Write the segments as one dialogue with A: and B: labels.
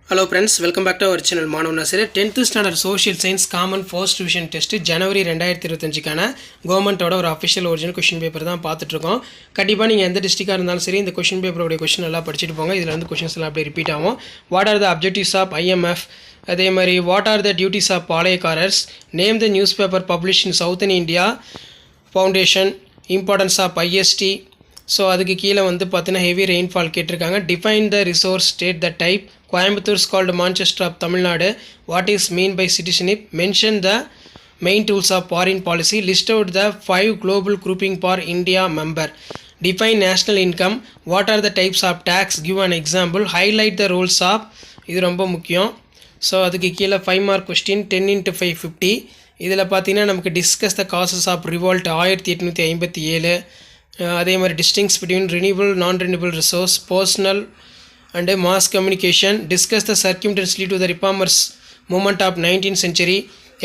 A: Hello friends, welcome back to our channel. மாணவ நாசரே 10th standard social science common first division test ஜனவரி 2025க்கான கவர்மெண்ட்டோட ஒரு அஃபிஷியல் ஒரிஜினல் கொஸ்டின் பேப்பர் தான் பார்த்துட்டு இருக்கோம். கண்டிப்பாக நீங்கள் எந்த டிஸ்ட்ரிக்டாக இருந்தாலும் சரி இந்த கொஸ்டின் பேப்பரோட கொஸ்டின் எல்லாம் படிச்சுட்டு போங்க. இதில் வந்து கொஸ்டின்ஸ் எல்லாம் அப்படியே ரிப்பீட் ஆகும். What are the objectives of IMF, அதே மாதிரி what are the duties of பாளையக்காரர்ஸ், name the newspaper publish in southern India foundation, importance of IST. So அதுக்கு கீழே வந்து பார்த்தீங்கன்னா ஹெவி ரெயின்ஃபால் கேட்டிருக்காங்க. Define the resource, state the type. Coimbatore is called Manchester of Tamil Nadu. What is mean by citizenship? Mention the main tools of foreign policy. List out the 5 global grouping for India member. Define national income. What are the types of tax? Give an example. Highlight the roles of. இது ரொம்ப முக்கியம். So அதுக்கு கீழே 5 mark question 10 × 5 50. இதில் பார்த்தீங்கன்னா நமக்கு discuss the causes of revolt 1857. அதே மாதிரி distinguish between renewal non renewal resource, personal and mass communication. Discuss the circumstances lead to the reformers movement of 19th century.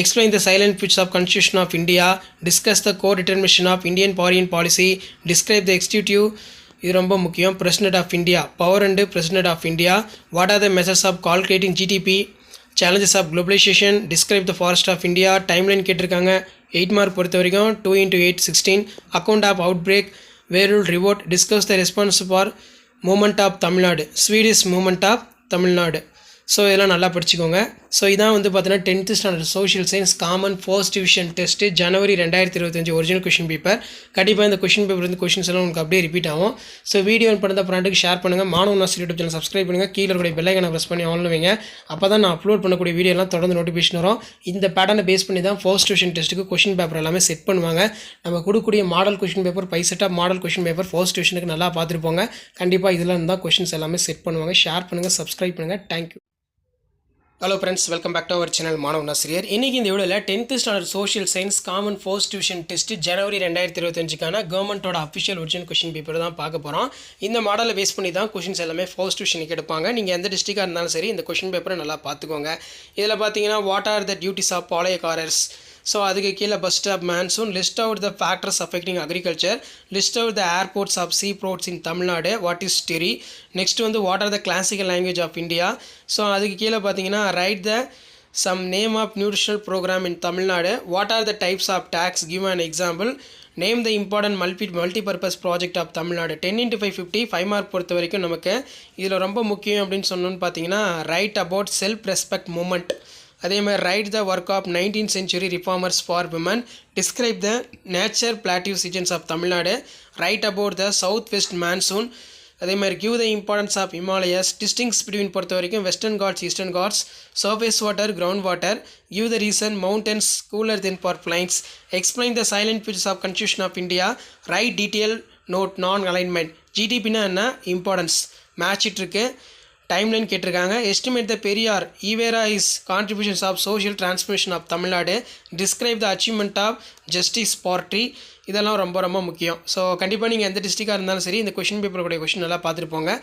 A: Explain the silent pitch of Constitution of India. Discuss the core determination of Indian foreign policy. Describe the executive. இது ரொம்ப முக்கியம். President of India, power and President of India. What are the methods of calculating GDP? Challenges of globalization. Describe the forest of India. Timeline கேட்டிருக்காங்க. 8 mark பொறுத்த வரைக்கும் 2 × 8 16. Account of outbreak, werewolf revolt. Discuss the response for movement of Tamil Nadu, Swadeshi movement of Tamil Nadu. So இதெல்லாம் நல்லா படிச்சுக்கோங்க. So இதான் வந்து பார்த்தீங்கன்னா 10th standard social science common first division test ஜனவரி 2025 ஒரிஜினல் கொஷின் பேப்பர். கண்டிப்பாக இந்த கொஷின் பேப்பர் வந்து கொஷின்ஸ் எல்லாம் உங்களுக்கு அப்படியே ரிப்பீட் ஆகும். ஸோ வீடியோ பண்ண ஃப்ரெண்டுக்கு ஷேர் பண்ணுங்கள். மாணவ நாசர் யூடியூப் சேனல் சப்ஸ்கிரைப் பண்ணுங்கள். கீழே இருக்கக்கூடிய பெல் ஐகானை ப்ரெஸ் பண்ணி ஆன் வைங்க. அப்போ தான் நான் அப்லோட் பண்ணக்கூடிய வீடியோலாம் தொடர்ந்து நோட்டிஃபிகேஷன் வரும். இந்த பேட்டர்னை பேஸ் பண்ணி தான் ஃபர்ஸ்ட் டிவிஷன் டெஸ்ட்டுக்கு கொஷின் பேப்பர் எல்லாமே செட் பண்ணுவாங்க. நம்ம கொடுக்கக்கூடிய model question paper 5 set of model question paper first டிவிஷனுக்கு நல்லா பார்த்துருப்போங்க. கண்டிப்பாக இதில் இருந்தால் கொஷின்ஸ் எல்லாமே செட் பண்ணுவாங்க. ஷேர் பண்ணுங்கள், சப்ஸ்கிரைப் பண்ணுங்கள். Thank you. Hello friends, welcome back to our channel மாணவ நாசிரியர். இன்றைக்கி இந்த வீடியோவில் 10th standard social science common first division test ஜனவரி 2025க்கான கவர்மெண்ட்டோட அஃபிஷியல் ஒரிஜினல் கொஷின் பேப்பர் தான் பார்க்க போகிறோம். இந்த மாடலை பேஸ் பண்ணி தான் கொஷின்ஸ் எல்லாமே ஃபர்ஸ்ட் டிவிஷனுக்கு எடுப்பாங்க. நீங்கள் எந்த டிஸ்ட்ரிக்டாக இருந்தாலும் சரி இந்த கொஷின் பேப்பரை நல்லா பார்த்துக்கோங்க. இதில் பார்த்தீங்கன்னா what are the duties of பாளையக்காரர்ஸ். ஸோ அதுக்கு கீழே பஸ் ஸ்டாப் monsoon. List out the factors affecting agriculture. List out the airports of sea ports in Tamil Nadu. What is Terai. Next வந்து what are the classical language of India. So அதுக்கு கீழே பார்த்தீங்கன்னா write the some name of nutritional program in Tamil Nadu. What are the types of tax. Give an example. Name the important multipurpose project of Tamil Nadu. 10 × 5 50. 5 mark பொறுத்த வரைக்கும் நமக்கு இதில் ரொம்ப முக்கியம் அப்படின்னு சொன்னோன்னு பார்த்தீங்கன்னா write about self respect movement. Write மாதிரி ரைட் த ஒர்க் ஆஃப் 19th century reformers for women. Describe the nature பிளாட்டிவ் seasons of Tamil Nadu. Write about the south west monsoon. அதே மாதிரி give the importance of Himalayas. Distinguish between பொறுத்த வரைக்கும் Western Ghats, Eastern Ghats, surface water, ground water. Give the reason mountains cooler then far plains. Explain the salient features of constitution of India. Write detail note non alignment. ஜிடிபின்னா என்ன, importance match இருக்கு. Timeline கேட்டிருக்காங்க. Estimate the Periyar E V R is contributions of social transformation of Tamil Nadu. Describe the achievement of justice party. இதெல்லாம் ரொம்ப ரொம்ப முக்கியம். So கண்டிப்பாக நீங்கள் எந்த டிஸ்ட்ரிக்டாக இருந்தாலும் சரி இந்த கொஷின் பேப்பருடைய கொஷின் நல்லா பார்த்துருப்போங்க.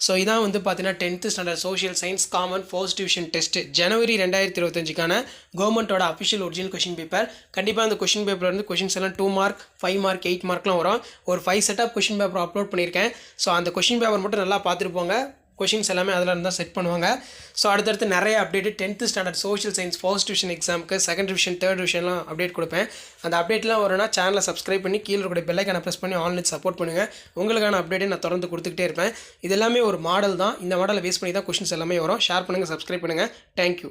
A: ஸோ இதான் வந்து பார்த்தீங்கன்னா 10th standard social science common first division test ஜனவரி 2025க்கான கவர்மெண்ட்டோட அஃபிஷியல் ஒரிஜினல் கொஷின் பேப்பர். கண்டிப்பாக அந்த கொஷின் பேப்பர் வந்து கொஷின்ஸ் எல்லாம் 2 மார்க், 5 மார்க், 8 மார்க்லாம் வரும். ஒரு 5 set of question paper upload பண்ணியிருக்கேன். ஸோ அந்த கொஷின் பேப்பர் மட்டும் நல்லா பார்த்துருப்போங்க. கொஷின்ஸ் எல்லாமே அதில் இருந்தால் செட் பண்ணுவாங்க. ஸோ அடுத்தடுத்து நிறைய update 10th standard social science first division எக்ஸாமுக்கு செகண்ட் டிவிஷன், தேர்ட் டிவிஷன்லாம் அப்டேட் கொடுப்பேன். அந்த அப்டேட்லாம் வரும்னா சேனலை சப்ஸ்கிரைப் பண்ணி கீழே இருக்கிற பெல் ஐகானை ப்ரெஸ் பண்ணி ஆன்லைன் சப்போர்ட் பண்ணுங்கள். உங்களுக்கான அப்டேட்டை நான் தொடர்ந்து கொடுத்துக்கிட்டே இருப்பேன். இது எல்லாமே ஒரு மாடல் தான். இந்த மாடலை பேஸ் பண்ணி தான் கொஷின்ஸ் எல்லாமே வரும். ஷேர் பண்ணுங்கள், சப்ஸ்கிரைப் பண்ணுங்கள். Thank you.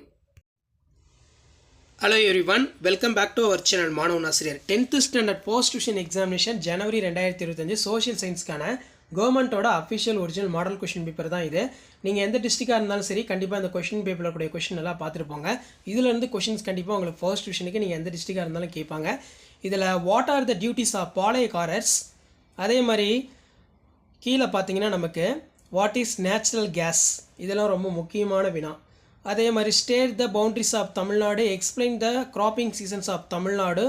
A: Hello everyone, welcome back to our channel மாணவ நாசிரியர். 10th standard post division examination ஜனவரி 2025 சோஷியல் சயின்ஸ்க்கான கவர்மெண்ட்டோட official original model question paper தான் இது. நீங்கள் எந்த டிஸ்ட்ரிக்டாக இருந்தாலும் சரி கண்டிப்பாக இந்த கொஷின் பேப்பரில் கூடிய கொஷின் எல்லாம் பார்த்துருப்போங்க. இதிலேருந்து கொஷின்ஸ் கண்டிப்பாக உங்களுக்கு ஃபர்ஸ்ட் டிவிஷனுக்கு நீங்கள் எந்த டிஸ்ட்ரிக்டாக இருந்தாலும் கேட்பாங்க. இதில் what are the duties of பாளையக்காரர்ஸ். அதே மாதிரி கீழே பார்த்தீங்கன்னா நமக்கு வாட் இஸ் நேச்சுரல் கேஸ். இதெல்லாம் ரொம்ப முக்கியமான வினா. அதே மாதிரி state the boundaries of Tamil Nadu. Explain the cropping seasons of Tamil Nadu.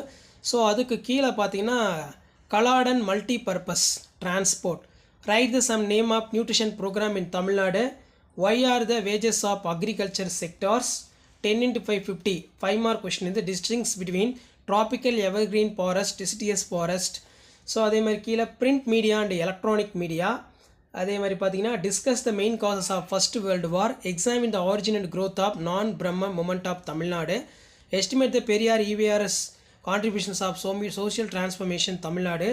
A: So அதுக்கு கீழே பார்த்தீங்கன்னா கலாட் and multipurpose transport. Write the some name of nutrition program in Tamil Nadu. Why are the wages of agriculture sectors. 10 × 5 50. 5 mark question இது. Distinguish between tropical evergreen forest, deciduous forest. So அதே மாதிரி கீழே print media and electronic media. அதே மாதிரி பார்த்தீங்கன்னா discuss the main causes of first world war, examine the origin and growth of non Brahmin movement of Tamil Nadu, estimate the Periyar இவிஆர்எஸ் contributions of social transformation Tamil Nadu,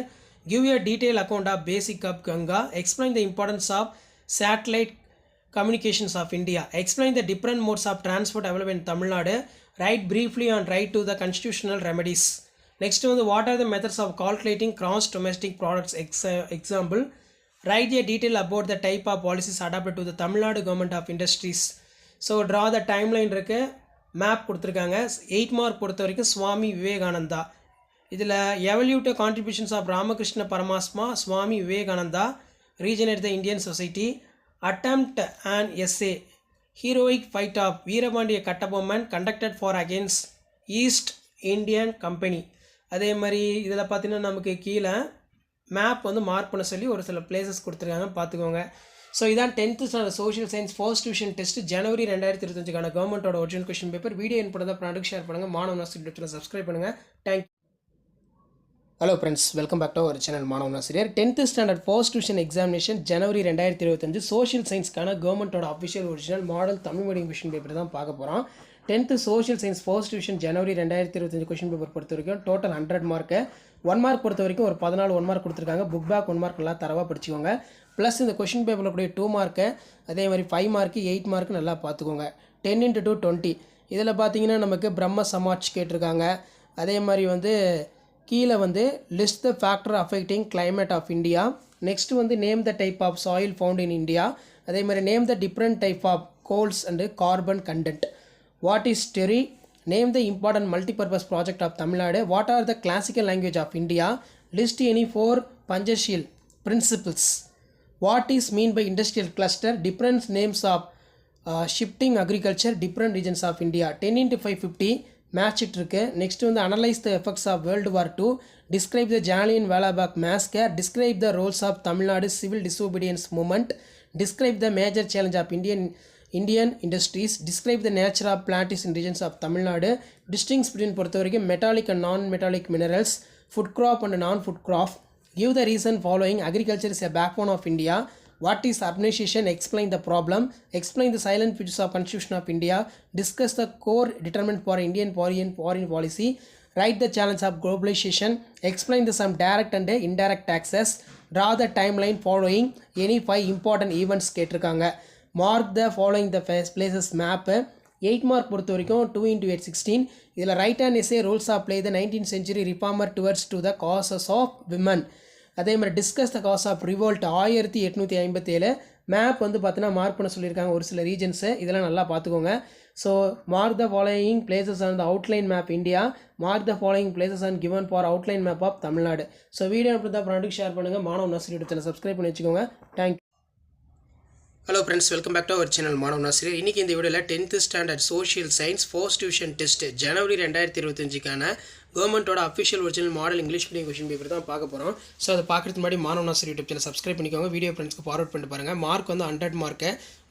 A: give a detailed account of basic of Ganga, explain the importance of satellite communications of India, explain the different modes of transport available in Tamil Nadu, write briefly on right to the constitutional remedies. Next one, what are the methods of calculating gross domestic products example, write a detail about the type of policies adopted to the Tamil Nadu government of industries. So draw the timeline இருக்கு, map கொடுத்துருக்காங்க. 8 mark பொறுத்த வரைக்கும் சுவாமி விவேகானந்தா. இதில் எவல்யூட்டிவ் contributions of Ramakrishna Paramatma, Swami Vivekananda, regenerate the Indian society, attempt and எஸ்ஏ, heroic fight of Veerapandiya Kattabomman conducted for against East Indian company. அதே மாதிரி இதில் பார்த்தீங்கன்னா நமக்கு கீழே மேப் வந்து மார்க் பண்ண சொல்லி ஒரு சில பிளேசஸ் கொடுத்துருக்காங்க, பார்த்துக்கோங்க. ஸோ இதான் 10th standard social science first division test ஜனவரி 2025 கவர்மெண்ட்டோட ஒரிஜினல் கொஸ்டின் பேப்பர். வீடியோ என்பதை ப்ராடக்ட் ஷேர் பண்ணுங்கள், மாணவ சப்ஸ்கிரைப் பண்ணுங்கள். Thank you. Hello friends, welcome back to our channel Maanavan Aasiriyar. 10th standard first division examination ஜனவரி 2025 சோஷியல் சயின்ஸ்க்கான கவர்மெண்ட்டோட official original model Tamil medium question paper தான் பார்க்க போகிறோம். 10th social science first division ஜனவரி 2025 கொஷின் பேப்பர் பொறுத்த வரைக்கும் டோட்டல் 100 மார்க்கு. 1 மார்க் பொறுத்த வரைக்கும் ஒரு 14 1 மார்க் கொடுத்துருக்காங்க. புக் பேக் 1 மார்க் நல்லா தரவாக படிச்சுக்கோங்க. ப்ளஸ் இந்த கொஷின் பேப்பரில் கூடிய 2 மார்க்கு, அதே மாதிரி 5 மார்க்கு 8 மார்க்கு நல்லா பார்த்துக்கோங்க. 10 × 2 20. இதில் பார்த்தீங்கன்னா நமக்கு பிரம்ம சமாஜ் கேட்டிருக்காங்க. அதே மாதிரி வந்து கீழே வந்து list the factor affecting climate of India. Next வந்து name the type of soil found in India. அதே மாதிரி name the different type of coals and carbon content. What is terry? Name the important multipurpose project of Tamil Nadu. What are the classical language of India? List any 4 Panchsheel principles. What is mean by industrial cluster? Different names of shifting agriculture different regions of India. 10 × 5 50 match இருக்கு. Next வந்து analyse the effects of world war 2, describe the Jallianwala வாலாபாக் massacre, describe the roles of Tamil Nadu civil disobedience movement, describe the major challenge of Indian industries, describe the nature of plantation regions of Tamil Nadu, distinguish between பொறுத்த வரைக்கும் metallic and non metallic minerals, food crop and non food crop, give the reason following, agriculture is a backbone of India, what is urbanization, explain the problem, explain the silent features of Constitution of India, discuss the core determinant for Indian foreign policy, write the challenge of globalization, explain the some direct and indirect taxes, draw the timeline following any 5 important events கேட்டிருக்காங்க. mark the following the places map. 8 mark பொறுத்த வரைக்கும் 2 × 8 16. இதில் write and essay roles of play the 19th century reformer towards to the causes of women. அதே மாதிரி discuss the causes of revolt 1857. Map வந்து பார்த்தீங்கன்னா mark பண்ண சொல்லியிருக்காங்க ஒரு சில ரீஜன்ஸு, இதெல்லாம் நல்லா பார்த்துக்கோங்க. So mark the following places on the outline map India, mark the following places on given for outline map of Tamil Nadu. So video அப்படி தான் ப்ராடக்ட் ஷேர் பண்ணுங்கள், மாணவன் ஆசிரியர் சேனல் சப்ஸ்கிரைப் பண்ணி வச்சுக்கோங்க. Thank you. Hello friends, welcome back to our channel Maanavan Aasiriyar. இன்றைக்கி இந்த வீடியோவில் 10th standard social science first division test ஜனவரி 2025 கவர்மெண்ட்டோட official original model English medium question paper தான் பார்க்க போகிறோம். ஸோ அதை பார்க்குறதுக்கு முன்னாடி Maanavan Aasiriyar YouTube channel subscribe பண்ணிக்கோங்க. வீடியோ ஃப்ரெண்ட்ஸ்க்கு ஃபார்வர்ட் பண்ணிட்டு பாருங்கள். மார்க் வந்து 100 மார்க்கு.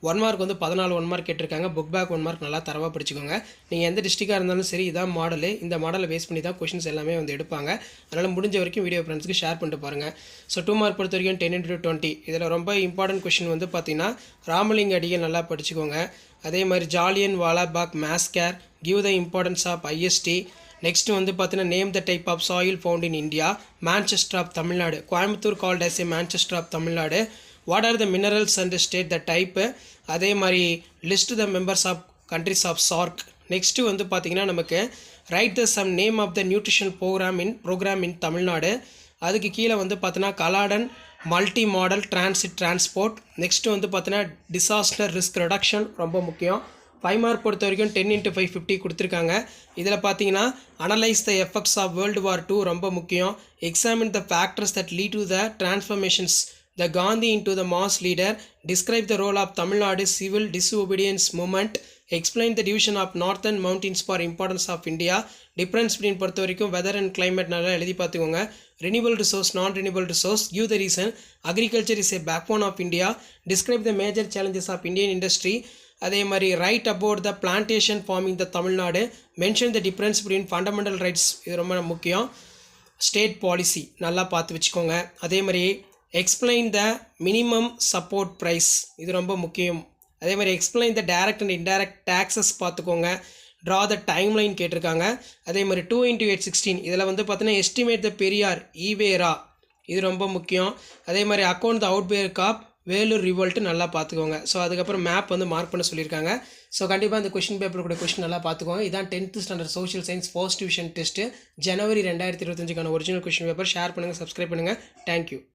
A: 1 மார்க் வந்து 14 1 மார்க் கேட்டிருக்காங்க. புக் பேக் 1 மார்க் நல்லா தரவாக படிச்சுக்கோங்க. நீங்கள் எந்த டிஸ்ட்ரிக்டாக இருந்தாலும் சரி, இதான் மாடலு. இந்த மாடலை பேஸ் பண்ணி தான் கொஷின்ஸ் எல்லாமே வந்து எடுப்பாங்க. அதனால் முடிஞ்ச வரைக்கும் வீடியோ ஃப்ரெண்ட்ஸ்க்கு ஷேர் பண்ணிட்டு பாருங்கள். ஸோ 2 மார்க் பொறுத்த வரைக்கும் 10 × 20. இதில் ரொம்ப இம்பார்ட்டன்ட் கொஷின் வந்து பார்த்தீங்கன்னா ராமலிங்க அடிகள் நல்லா படிச்சுக்கோங்க. அதே மாதிரி ஜாலியன் வாலாபாக் massacre, give the importance of IST. Next வந்து பார்த்தீங்கன்னா name the type of soil found in India, Manchester of Tamil Nadu, Coimbatore called as a Manchester of Tamil Nadu, what are the minerals and state the type. அதே மாதிரி list the members of countries of SAARC. Next வந்து பார்த்தீங்கன்னா நமக்கு write the some name of the nutrition program in Tamil Nadu. அதுக்கு கீழே வந்து பார்த்தீங்கன்னா Kaladan multi model transport. Next வந்து பார்த்தீங்கன்னா டிசாஸ்டர் ரிஸ்க் ரெடக்ஷன் ரொம்ப முக்கியம். 5 மார்க் பொறுத்த வரைக்கும் 10 × 5 50 கொடுத்துருக்காங்க. இதில் பார்த்தீங்கன்னா analyse the effects of world war 2 ரொம்ப முக்கியம். Examine the factors that lead to the transformations the Gandhi into the mass leader, describe the role of Tamil Nadu civil disobedience movement, explain the division of northern mountains for importance of India, difference between பொறுத்த வரைக்கும் weather and climate நல்லா எழுதி பார்த்துக்கோங்க. Renewal resource non renewal resource, give the reason, agriculture is a backbone of India, describe the major challenges of Indian industry. அதே மாதிரி write about the plantation farming the Tamil Nadu, mention the difference between fundamental rights, இது ரொம்ப முக்கியம். State policy நல்லா பார்த்து வச்சுக்கோங்க. அதே மாதிரி explain the minimum support price, இது ரொம்ப முக்கியம். அதே மாதிரி explain the direct and indirect taxes பார்த்துக்கோங்க. ட்ரா த டைம் லைன் கேட்டிருக்காங்க. அதே மாதிரி 2 × 816 இதில் வந்து பார்த்தீங்கன்னா எஸ்டிமேட் த பெரியார் ஈவேரா, இது ரொம்ப முக்கியம். அதே மாதிரி அக்கௌண்ட் த அவுட்பேர் காப் வேலூர் ரிவோல்ட்டு நல்லா பார்த்துக்கோங்க. ஸோ அதுக்கப்புறம் மேப் வந்து மார்க் பண்ண சொல்லியிருக்காங்க. ஸோ கண்டிப்பாக இந்த கொஷின் பேப்பர் கூட கொஷின் நல்லா பார்த்துக்கோங்க. இதான் 10th standard social science first division test ஜனவரி 2025க்கான ஒரிஜினல் கொஷின் பேப்பர். ஷேர் பண்ணுங்கள், சப்ஸ்கிரைப் பண்ணுங்கள். தேங்க்யூ.